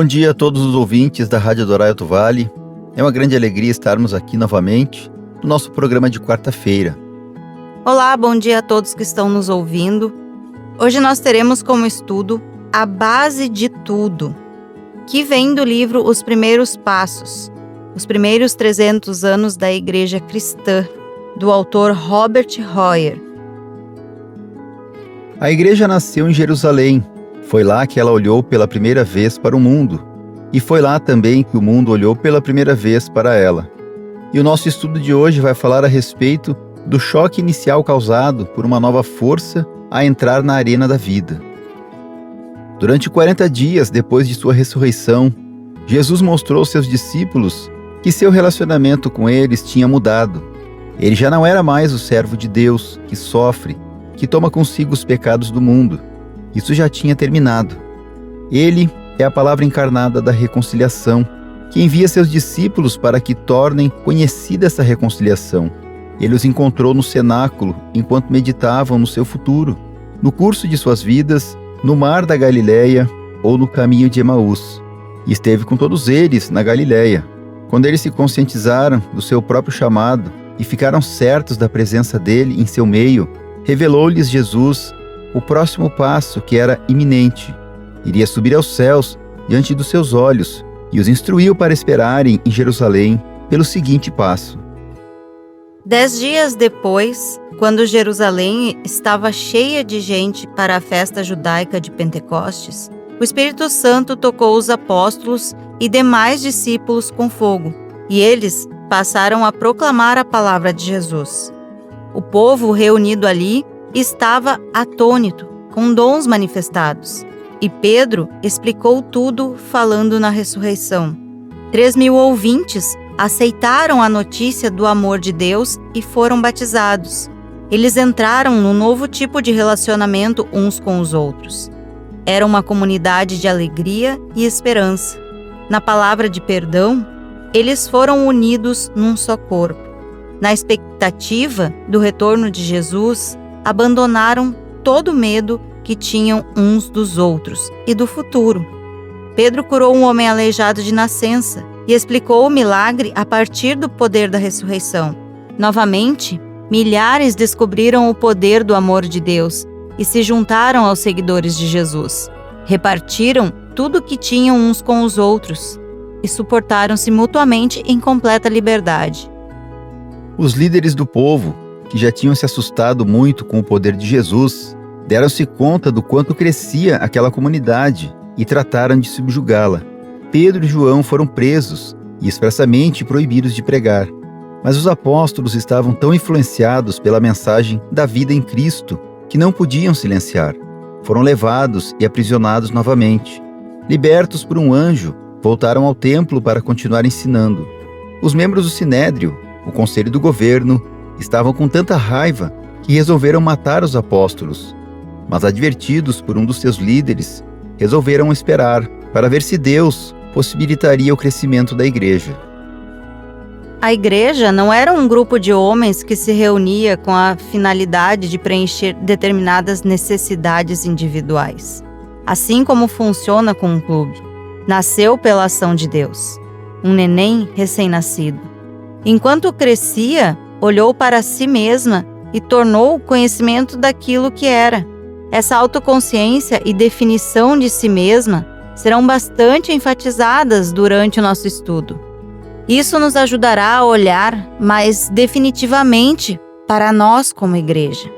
Bom dia a todos os ouvintes da Rádio Adonai Alto Vale. É uma grande alegria estarmos aqui novamente no nosso programa de quarta-feira. Olá, bom dia a todos que estão nos ouvindo. Hoje nós teremos como estudo A Base de Tudo, que vem do livro Os Primeiros Passos, os primeiros 300 anos da Igreja Cristã, do autor Robert Royer. A igreja nasceu em Jerusalém. Foi lá que ela olhou pela primeira vez para o mundo. E foi lá também que o mundo olhou pela primeira vez para ela. E o nosso estudo de hoje vai falar a respeito do choque inicial causado por uma nova força a entrar na arena da vida. Durante 40 dias depois de sua ressurreição, Jesus mostrou aos seus discípulos que seu relacionamento com eles tinha mudado. Ele já não era mais o servo de Deus, que sofre, que toma consigo os pecados do mundo. Isso já tinha terminado. Ele é a palavra encarnada da reconciliação, que envia seus discípulos para que tornem conhecida essa reconciliação. Ele os encontrou no cenáculo enquanto meditavam no seu futuro, no curso de suas vidas, no mar da Galileia ou no caminho de Emaús. E esteve com todos eles na Galileia. Quando eles se conscientizaram do seu próprio chamado e ficaram certos da presença dele em seu meio, revelou-lhes Jesus o próximo passo que era iminente. Iria subir aos céus diante dos seus olhos e os instruiu para esperarem em Jerusalém pelo seguinte passo. 10 dias depois, quando Jerusalém estava cheia de gente para a festa judaica de Pentecostes, o Espírito Santo tocou os apóstolos e demais discípulos com fogo, e eles passaram a proclamar a palavra de Jesus. O povo reunido ali estava atônito, com dons manifestados, e Pedro explicou tudo falando na ressurreição. 3.000 ouvintes aceitaram a notícia do amor de Deus e foram batizados. Eles entraram num novo tipo de relacionamento uns com os outros. Era uma comunidade de alegria e esperança. Na palavra de perdão, eles foram unidos num só corpo. Na expectativa do retorno de Jesus, abandonaram todo o medo que tinham uns dos outros e do futuro. Pedro curou um homem aleijado de nascença e explicou o milagre a partir do poder da ressurreição. Novamente, milhares descobriram o poder do amor de Deus e se juntaram aos seguidores de Jesus. Repartiram tudo o que tinham uns com os outros e suportaram-se mutuamente em completa liberdade. Os líderes do povo, que já tinham se assustado muito com o poder de Jesus, deram-se conta do quanto crescia aquela comunidade e trataram de subjugá-la. Pedro e João foram presos e expressamente proibidos de pregar. Mas os apóstolos estavam tão influenciados pela mensagem da vida em Cristo que não podiam silenciar. Foram levados e aprisionados novamente. Libertos por um anjo, voltaram ao templo para continuar ensinando. Os membros do Sinédrio, o conselho do governo, estavam com tanta raiva que resolveram matar os apóstolos. Mas advertidos por um dos seus líderes, resolveram esperar para ver se Deus possibilitaria o crescimento da igreja. A igreja não era um grupo de homens que se reunia com a finalidade de preencher determinadas necessidades individuais. Assim como funciona com um clube. Nasceu pela ação de Deus. Um neném recém-nascido. Enquanto crescia, olhou para si mesma e tornou o conhecimento daquilo que era. Essa autoconsciência e definição de si mesma serão bastante enfatizadas durante o nosso estudo. Isso nos ajudará a olhar mais definitivamente para nós como igreja.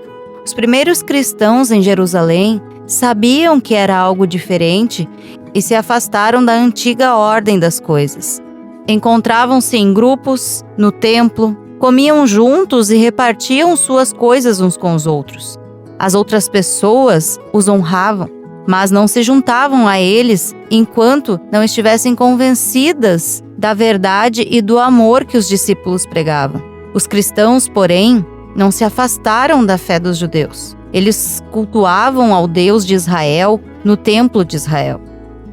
Os primeiros cristãos em Jerusalém sabiam que era algo diferente e se afastaram da antiga ordem das coisas. Encontravam-se em grupos, no templo, comiam juntos e repartiam suas coisas uns com os outros. As outras pessoas os honravam, mas não se juntavam a eles enquanto não estivessem convencidas da verdade e do amor que os discípulos pregavam. Os cristãos, porém, não se afastaram da fé dos judeus. Eles cultuavam ao Deus de Israel no templo de Israel.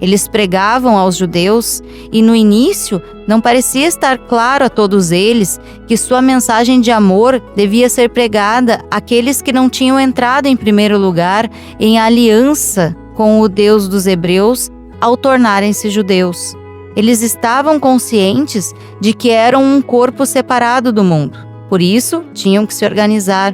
Eles pregavam aos judeus e, no início, não parecia estar claro a todos eles que sua mensagem de amor devia ser pregada àqueles que não tinham entrado em primeiro lugar em aliança com o Deus dos hebreus ao tornarem-se judeus. Eles estavam conscientes de que eram um corpo separado do mundo. Por isso, tinham que se organizar.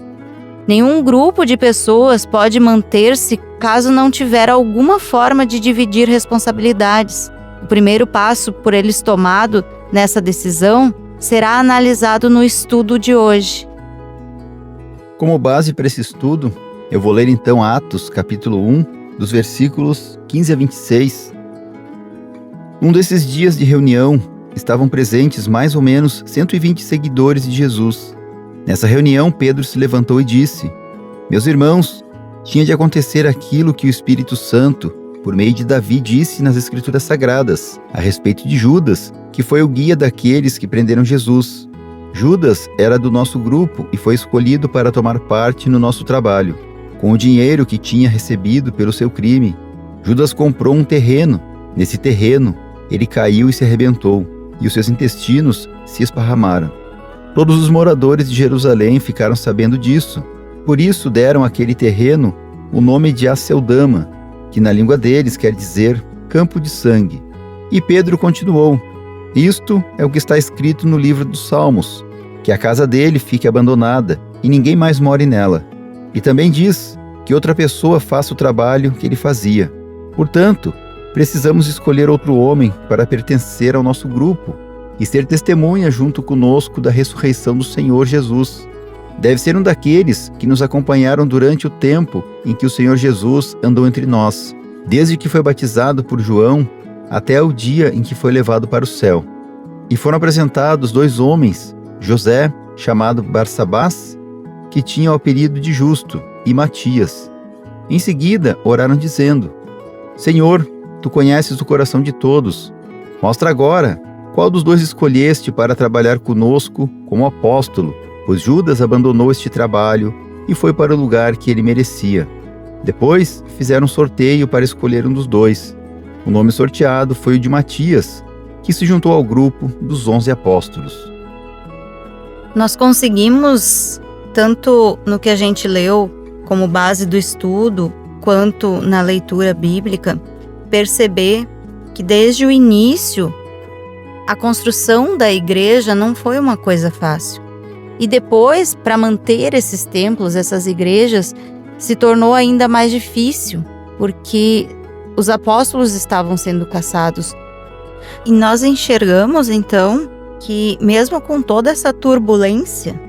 Nenhum grupo de pessoas pode manter-se caso não tiver alguma forma de dividir responsabilidades. O primeiro passo por eles tomado nessa decisão será analisado no estudo de hoje. Como base para esse estudo, eu vou ler então Atos, capítulo 1, dos versículos 15 a 26. Num desses dias de reunião, estavam presentes mais ou menos 120 seguidores de Jesus. Nessa reunião, Pedro se levantou e disse: Meus irmãos, tinha de acontecer aquilo que o Espírito Santo, por meio de Davi, disse nas Escrituras Sagradas, a respeito de Judas, que foi o guia daqueles que prenderam Jesus. Judas era do nosso grupo e foi escolhido para tomar parte no nosso trabalho. Com o dinheiro que tinha recebido pelo seu crime, Judas comprou um terreno. Nesse terreno, ele caiu e se arrebentou, e os seus intestinos se esparramaram. Todos os moradores de Jerusalém ficaram sabendo disso. Por isso deram àquele terreno o nome de Aceldama, que na língua deles quer dizer campo de sangue. E Pedro continuou: Isto é o que está escrito no livro dos Salmos, que a casa dele fique abandonada e ninguém mais more nela. E também diz que outra pessoa faça o trabalho que ele fazia. Portanto, precisamos escolher outro homem para pertencer ao nosso grupo e ser testemunha junto conosco da ressurreição do Senhor Jesus. Deve ser um daqueles que nos acompanharam durante o tempo em que o Senhor Jesus andou entre nós, desde que foi batizado por João até o dia em que foi levado para o céu. E foram apresentados 2 homens, José, chamado Barsabás, que tinha o apelido de Justo, e Matias. Em seguida, oraram dizendo: Senhor, Tu conheces o coração de todos. Mostra agora qual dos 2 escolheste para trabalhar conosco como apóstolo, pois Judas abandonou este trabalho e foi para o lugar que ele merecia. Depois fizeram um sorteio para escolher um dos 2. O nome sorteado foi o de Matias, que se juntou ao grupo dos 11 apóstolos. Nós conseguimos, tanto no que a gente leu como base do estudo, quanto na leitura bíblica, perceber que desde o início a construção da igreja não foi uma coisa fácil. E depois, para manter esses templos, essas igrejas, se tornou ainda mais difícil, porque os apóstolos estavam sendo caçados. E nós enxergamos, então, que mesmo com toda essa turbulência,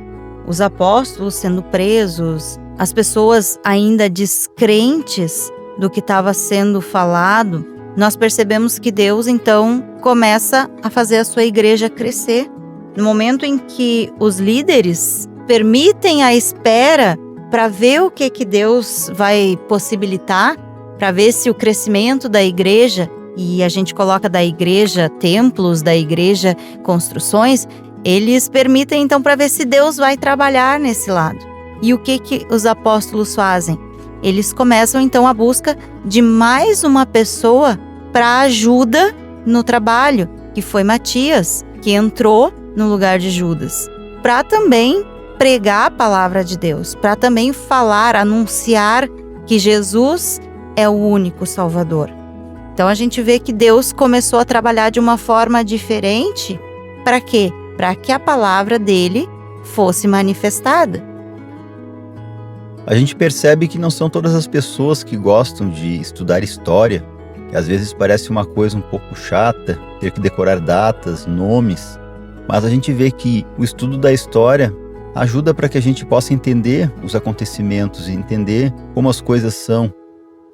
os apóstolos sendo presos, as pessoas ainda descrentes do que estava sendo falado, nós percebemos que Deus, então, começa a fazer a sua igreja crescer. No momento em que os líderes permitem a espera para ver o que Deus vai possibilitar, para ver se o crescimento da igreja, e a gente coloca da igreja templos, da igreja construções, eles permitem então para ver se Deus vai trabalhar nesse lado. E o que os apóstolos fazem? Eles começam então a busca de mais uma pessoa para ajuda no trabalho, que foi Matias, que entrou no lugar de Judas, para também pregar a palavra de Deus, para também falar, anunciar que Jesus é o único Salvador. Então a gente vê que Deus começou a trabalhar de uma forma diferente. Para quê? Para que a palavra dele fosse manifestada. A gente percebe que não são todas as pessoas que gostam de estudar história, que às vezes parece uma coisa um pouco chata, ter que decorar datas, nomes, mas a gente vê que o estudo da história ajuda para que a gente possa entender os acontecimentos e entender como as coisas são.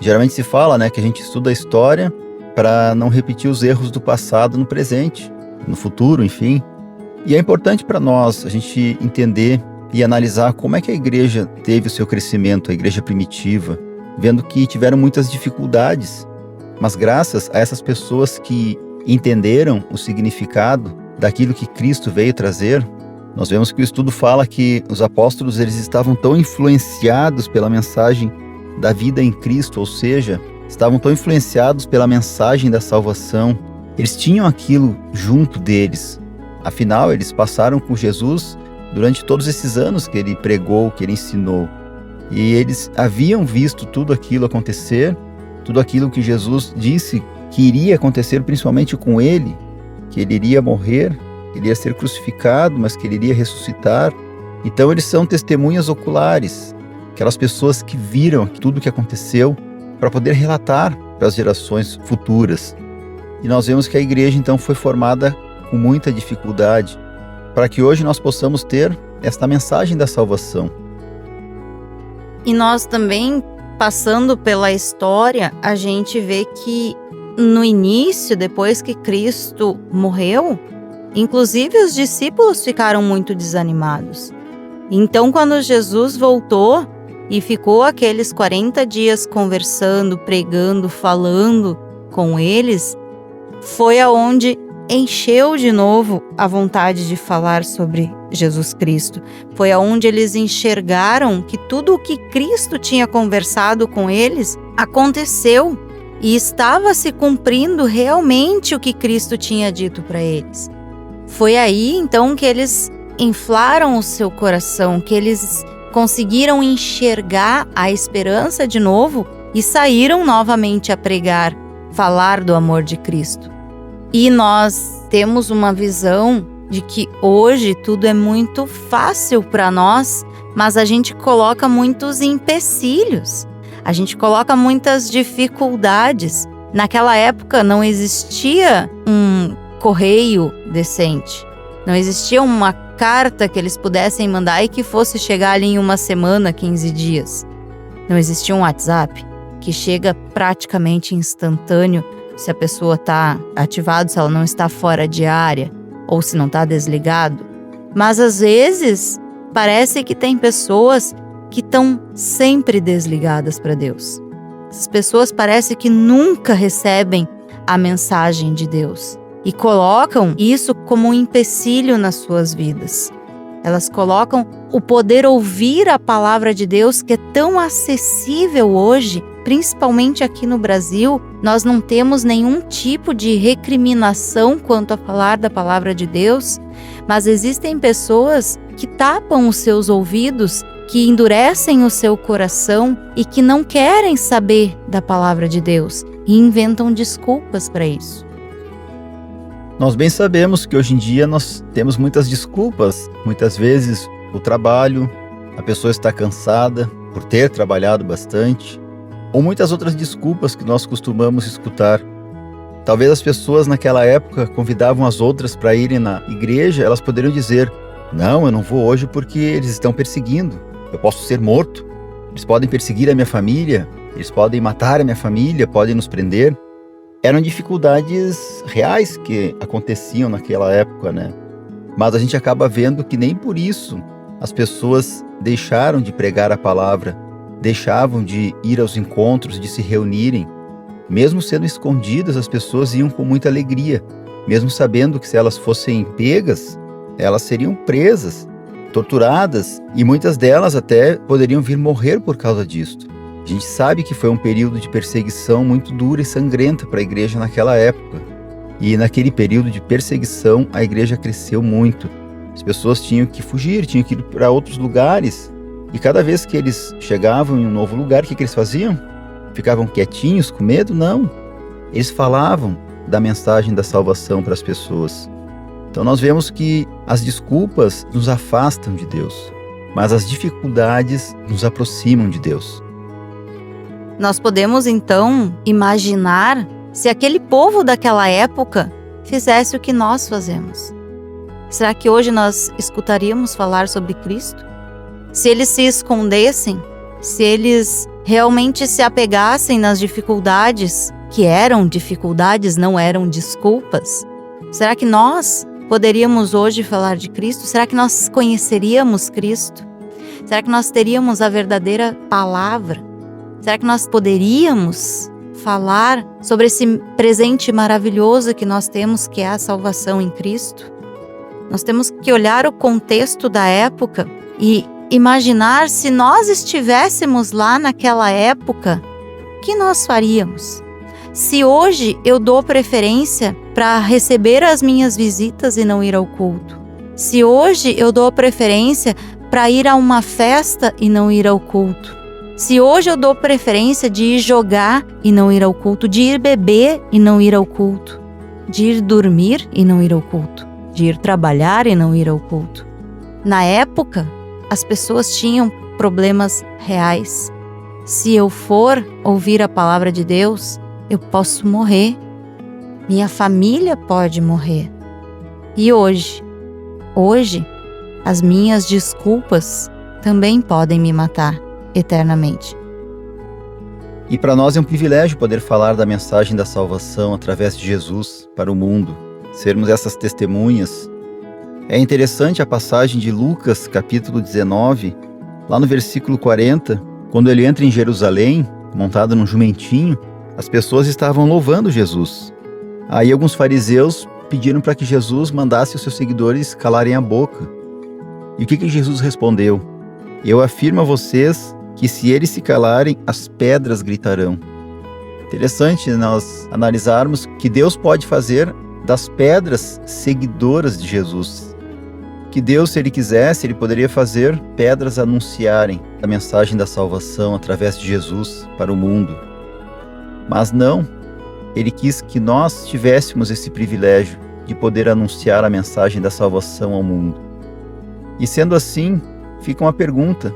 Geralmente se fala, que a gente estuda a história para não repetir os erros do passado no presente, no futuro, enfim. E é importante para nós a gente entender e analisar como é que a igreja teve o seu crescimento, a igreja primitiva, vendo que tiveram muitas dificuldades, mas graças a essas pessoas que entenderam o significado daquilo que Cristo veio trazer, nós vemos que o estudo fala que os apóstolos eles estavam tão influenciados pela mensagem da vida em Cristo, ou seja, estavam tão influenciados pela mensagem da salvação, eles tinham aquilo junto deles. Afinal, eles passaram com Jesus durante todos esses anos que ele pregou, que ele ensinou. E eles haviam visto tudo aquilo acontecer, tudo aquilo que Jesus disse que iria acontecer principalmente com ele, que ele iria morrer, que ele iria ser crucificado, mas que ele iria ressuscitar. Então eles são testemunhas oculares, aquelas pessoas que viram tudo o que aconteceu para poder relatar para as gerações futuras. E nós vemos que a igreja então foi formada com muita dificuldade, para que hoje nós possamos ter esta mensagem da salvação. E nós também, passando pela história, a gente vê que no início, depois que Cristo morreu, inclusive os discípulos ficaram muito desanimados. Então, quando Jesus voltou e ficou aqueles 40 dias conversando, pregando, falando com eles, foi aonde encheu de novo a vontade de falar sobre Jesus Cristo. Foi aonde eles enxergaram que tudo o que Cristo tinha conversado com eles aconteceu e estava se cumprindo realmente o que Cristo tinha dito para eles. Foi aí então que eles inflaram o seu coração, que eles conseguiram enxergar a esperança de novo e saíram novamente a pregar, falar do amor de Cristo. E nós temos uma visão de que hoje tudo é muito fácil para nós, mas a gente coloca muitos empecilhos, a gente coloca muitas dificuldades. Naquela época não existia um correio decente, não existia uma carta que eles pudessem mandar e que fosse chegar ali em uma semana, 15 dias. Não existia um WhatsApp que chega praticamente instantâneo se a pessoa está ativada, se ela não está fora de área ou se não está desligado. Mas às vezes parece que tem pessoas que estão sempre desligadas para Deus. Essas pessoas parece que nunca recebem a mensagem de Deus e colocam isso como um empecilho nas suas vidas. Elas colocam o poder ouvir a palavra de Deus, que é tão acessível hoje, principalmente aqui no Brasil. Nós não temos nenhum tipo de recriminação quanto a falar da palavra de Deus, mas existem pessoas que tapam os seus ouvidos, que endurecem o seu coração e que não querem saber da palavra de Deus e inventam desculpas para isso. Nós bem sabemos que hoje em dia nós temos muitas desculpas. Muitas vezes o trabalho, a pessoa está cansada por ter trabalhado bastante, ou muitas outras desculpas que nós costumamos escutar. Talvez as pessoas naquela época convidavam as outras para irem na igreja, elas poderiam dizer: não, eu não vou hoje porque eles estão perseguindo, eu posso ser morto, eles podem perseguir a minha família, eles podem matar a minha família, podem nos prender. Eram dificuldades reais que aconteciam naquela época, né? Mas a gente acaba vendo que nem por isso as pessoas deixaram de pregar a palavra, deixavam de ir aos encontros, de se reunirem. Mesmo sendo escondidas, as pessoas iam com muita alegria, mesmo sabendo que se elas fossem pegas, elas seriam presas, torturadas, e muitas delas até poderiam vir morrer por causa disto. A gente sabe que foi um período de perseguição muito dura e sangrenta para a igreja naquela época. E naquele período de perseguição, a igreja cresceu muito. As pessoas tinham que fugir, tinham que ir para outros lugares. E cada vez que eles chegavam em um novo lugar, o que eles faziam? Ficavam quietinhos, com medo? Não. Eles falavam da mensagem da salvação para as pessoas. Então nós vemos que as desculpas nos afastam de Deus, mas as dificuldades nos aproximam de Deus. Nós podemos então imaginar se aquele povo daquela época fizesse o que nós fazemos. Será que hoje nós escutaríamos falar sobre Cristo? Se eles se escondessem, se eles realmente se apegassem nas dificuldades, que eram dificuldades, não eram desculpas, será que nós poderíamos hoje falar de Cristo? Será que nós conheceríamos Cristo? Será que nós teríamos a verdadeira palavra? Será que nós poderíamos falar sobre esse presente maravilhoso que nós temos, que é a salvação em Cristo? Nós temos que olhar o contexto da época e imaginar se nós estivéssemos lá naquela época, o que nós faríamos? Se hoje eu dou preferência para receber as minhas visitas e não ir ao culto, se hoje eu dou preferência para ir a uma festa e não ir ao culto, Se hoje eu dou preferência de ir jogar e não ir ao culto, de ir beber e não ir ao culto, de ir dormir e não ir ao culto, de ir trabalhar e não ir ao culto. Na época, as pessoas tinham problemas reais. Se eu for ouvir a palavra de Deus, eu posso morrer. Minha família pode morrer. E hoje, as minhas desculpas também podem me matar eternamente. E para nós é um privilégio poder falar da mensagem da salvação através de Jesus para o mundo, sermos essas testemunhas. É interessante a passagem de Lucas, capítulo 19, lá no versículo 40, quando ele entra em Jerusalém, montado num jumentinho, as pessoas estavam louvando Jesus. Aí alguns fariseus pediram para que Jesus mandasse os seus seguidores calarem a boca. E o que Jesus respondeu? Eu afirmo a vocês que se eles se calarem, as pedras gritarão. Interessante nós analisarmos que Deus pode fazer das pedras seguidoras de Jesus. Que Deus, se Ele quisesse, Ele poderia fazer pedras anunciarem a mensagem da salvação através de Jesus para o mundo. Mas não, Ele quis que nós tivéssemos esse privilégio de poder anunciar a mensagem da salvação ao mundo. E sendo assim, fica uma pergunta: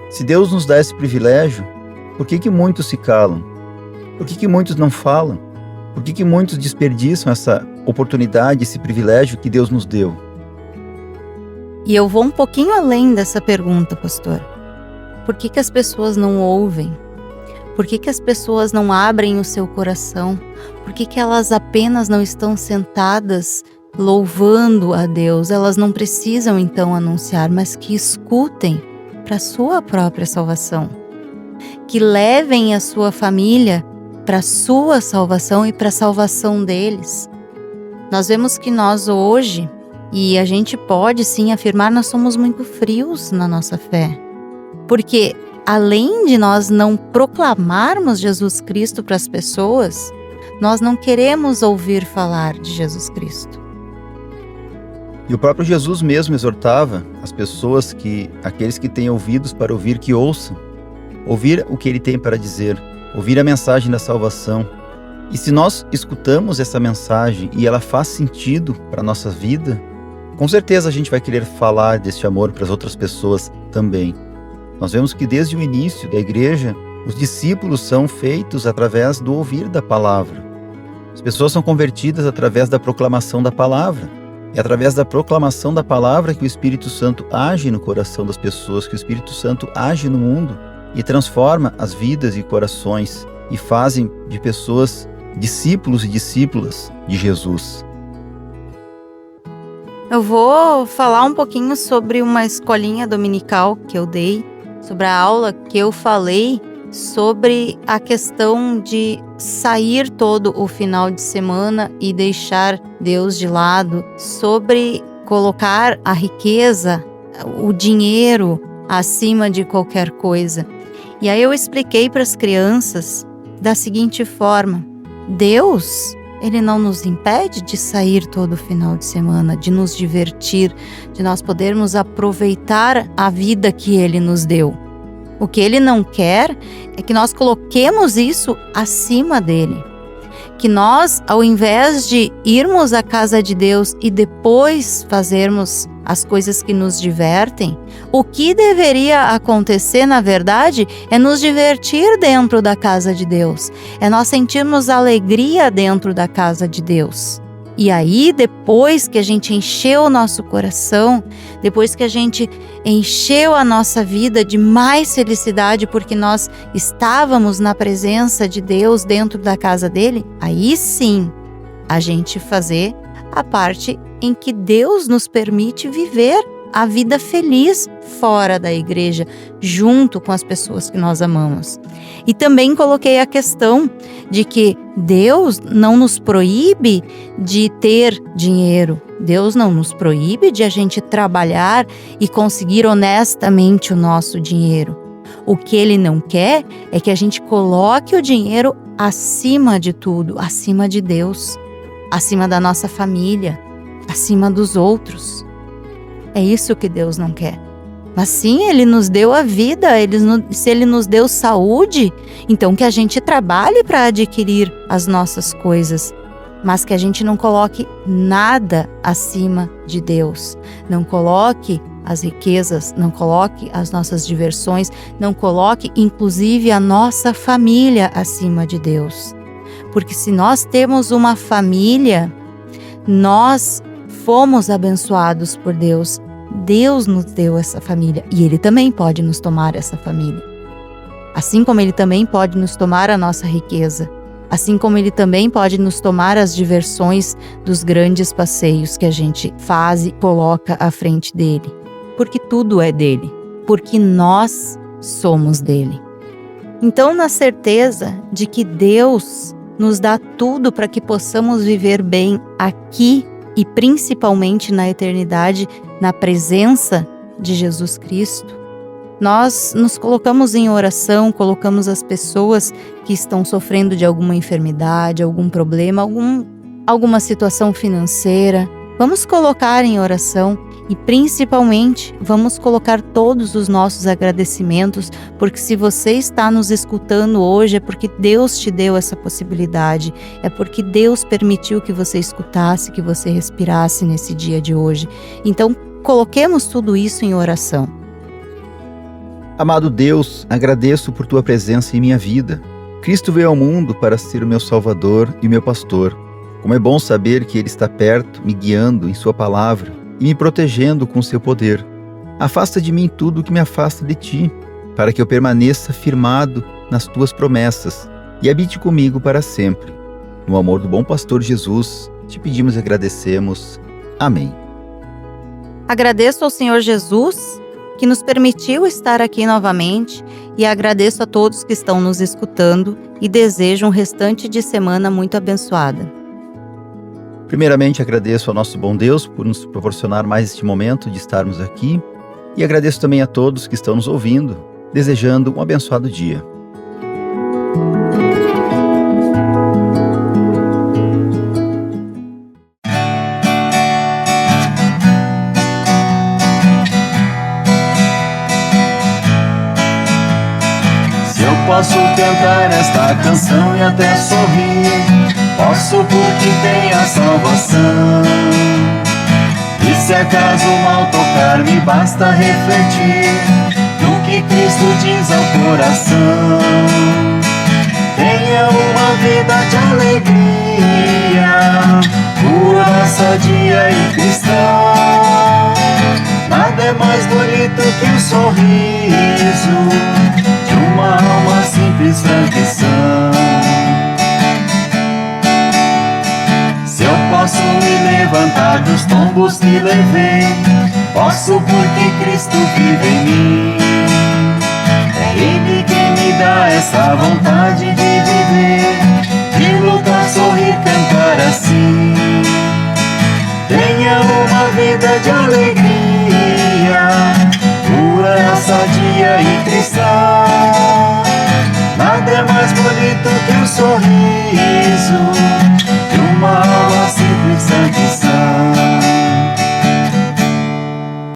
se Deus nos dá esse privilégio, por que muitos se calam? Por que muitos não falam? Por que muitos desperdiçam essa oportunidade, esse privilégio que Deus nos deu? E eu vou um pouquinho além dessa pergunta, pastor. Por que as pessoas não ouvem? Por que as pessoas não abrem o seu coração? Por que elas apenas não estão sentadas louvando a Deus? Elas não precisam então anunciar, mas que escutem para a sua própria salvação. Que levem a sua família para a sua salvação e para a salvação deles. Nós vemos que nós hoje, e a gente pode sim afirmar, nós somos muito frios na nossa fé. Porque além de nós não proclamarmos Jesus Cristo para as pessoas, nós não queremos ouvir falar de Jesus Cristo. E o próprio Jesus mesmo exortava as pessoas que, aqueles que têm ouvidos para ouvir, que ouçam. Ouvir o que Ele tem para dizer, ouvir a mensagem da salvação. E se nós escutamos essa mensagem e ela faz sentido para a nossa vida, com certeza a gente vai querer falar deste amor para as outras pessoas também. Nós vemos que desde o início da igreja, os discípulos são feitos através do ouvir da palavra. As pessoas são convertidas através da proclamação da palavra. É através da proclamação da palavra que o Espírito Santo age no coração das pessoas, que o Espírito Santo age no mundo e transforma as vidas e corações e fazem de pessoas discípulos e discípulas de Jesus. Eu vou falar um pouquinho sobre uma escolinha dominical que eu dei, sobre a aula que eu falei sobre a questão de sair todo o final de semana e deixar Deus de lado, sobre colocar a riqueza, o dinheiro acima de qualquer coisa. E aí eu expliquei para as crianças da seguinte forma: Deus, Ele não nos impede de sair todo final de semana, de nos divertir, de nós podermos aproveitar a vida que Ele nos deu. O que Ele não quer é que nós coloquemos isso acima dele. Que nós, ao invés de irmos à casa de Deus e depois fazermos as coisas que nos divertem, o que deveria acontecer, na verdade, é nos divertir dentro da casa de Deus. É nós sentirmos alegria dentro da casa de Deus. E aí, depois que a gente encheu o nosso coração, depois que a gente encheu a nossa vida de mais felicidade porque nós estávamos na presença de Deus dentro da casa dele, aí sim a gente fazer a parte em que Deus nos permite viver a vida feliz fora da igreja, junto com as pessoas que nós amamos. E também coloquei a questão de que Deus não nos proíbe de ter dinheiro. Deus não nos proíbe de a gente trabalhar e conseguir honestamente o nosso dinheiro. O que Ele não quer é que a gente coloque o dinheiro acima de tudo, acima de Deus, acima da nossa família, acima dos outros. É isso que Deus não quer. Mas sim, Ele nos deu a vida, se Ele nos deu saúde, então que a gente trabalhe para adquirir as nossas coisas, mas que a gente não coloque nada acima de Deus. Não coloque as riquezas, não coloque as nossas diversões, não coloque inclusive a nossa família acima de Deus. Porque se nós temos uma família, nós fomos abençoados por Deus. Deus nos deu essa família e Ele também pode nos tomar essa família. Assim como Ele também pode nos tomar a nossa riqueza. Assim como Ele também pode nos tomar as diversões dos grandes passeios que a gente faz e coloca à frente dEle. Porque tudo é dEle. Porque nós somos dEle. Então, na certeza de que Deus nos dá tudo para que possamos viver bem aqui e principalmente na eternidade, na presença de Jesus Cristo, nós nos colocamos em oração, colocamos as pessoas que estão sofrendo de alguma enfermidade, algum problema, alguma situação financeira. Vamos colocar em oração e principalmente vamos colocar todos os nossos agradecimentos, porque se você está nos escutando hoje é porque Deus te deu essa possibilidade, é porque Deus permitiu que você escutasse, que você respirasse nesse dia de hoje. Então, coloquemos tudo isso em oração. Amado Deus, agradeço por Tua presença em minha vida. Cristo veio ao mundo para ser o meu Salvador e o meu pastor. Como é bom saber que Ele está perto, me guiando em Sua palavra e me protegendo com Seu poder. Afasta de mim tudo o que me afasta de Ti, para que eu permaneça firmado nas Tuas promessas e habite comigo para sempre. No amor do bom pastor Jesus, te pedimos e agradecemos. Amém. Agradeço ao Senhor Jesus que nos permitiu estar aqui novamente e agradeço a todos que estão nos escutando e desejo um restante de semana muito abençoada. Primeiramente, agradeço ao nosso bom Deus por nos proporcionar mais este momento de estarmos aqui e agradeço também a todos que estão nos ouvindo, desejando um abençoado dia. Posso cantar esta canção e até sorrir, posso porque tem a salvação. E se acaso mal tocar, me basta refletir no que Cristo diz ao coração. Tenha uma vida de alegria, pura, sadia e cristã. Nada é mais bonito que o sorriso de uma alma simples, franca e sã. Se eu posso me levantar dos tombos que levei, posso porque Cristo vive em mim. É Ele quem me dá essa vontade de viver, de lutar, sorrir, cantar assim. Tenha uma vida de alegria, pura, sadia e cristã. Nada é mais bonito que o sorriso